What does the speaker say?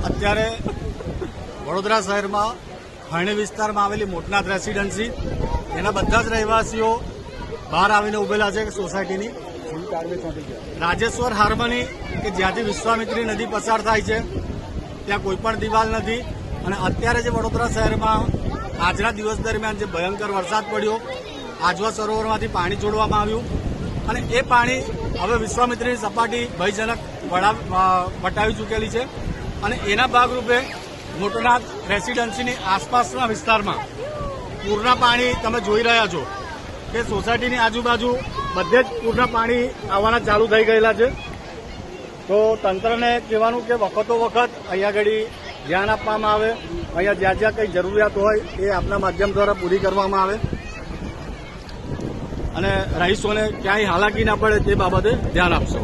અત્યારે વડોદરા શહેરમાં હરણી વિસ્તારમાં આવેલી મોટનાથ રેસીડન્સી એના બધા જ રહેવાસીઓ બહાર આવીને ઉભેલા છે સોસાયટીની રાજેશ્વર હાર્મની કે જ્યાંથી વિશ્વામિત્રી નદી પસાર થાય છે ત્યાં કોઈ પણ દિવાલ નથી અને અત્યારે જે વડોદરા શહેરમાં આજના દિવસ દરમિયાન જે ભયંકર વરસાદ પડ્યો આજવા સરોવરમાંથી પાણી છોડવામાં આવ્યું અને એ પાણી હવે વિશ્વામિત્રીની સપાટી ભયજનક વટાવી ચૂકેલી છે અને એના ભાગરૂપે મોટનાથ રેસીડન્સીની આસપાસના વિસ્તારમાં પૂરના પાણી તમે જોઈ રહ્યા છો કે સોસાયટીની આજુબાજુ બધે જ પૂરના પાણી આવવાના ચાલુ થઈ ગયેલા છે. તો તંત્રને કહેવાનું કે વખતો વખત અહીંયા આગળ ધ્યાન આપવામાં આવે, અહીંયા જ્યાં જ્યાં કંઈ જરૂરિયાત હોય એ આપના માધ્યમ દ્વારા પૂરી કરવામાં આવે અને રહીશોને ક્યાંય હાલાકી ના પડે તે બાબતે ધ્યાન આપશો.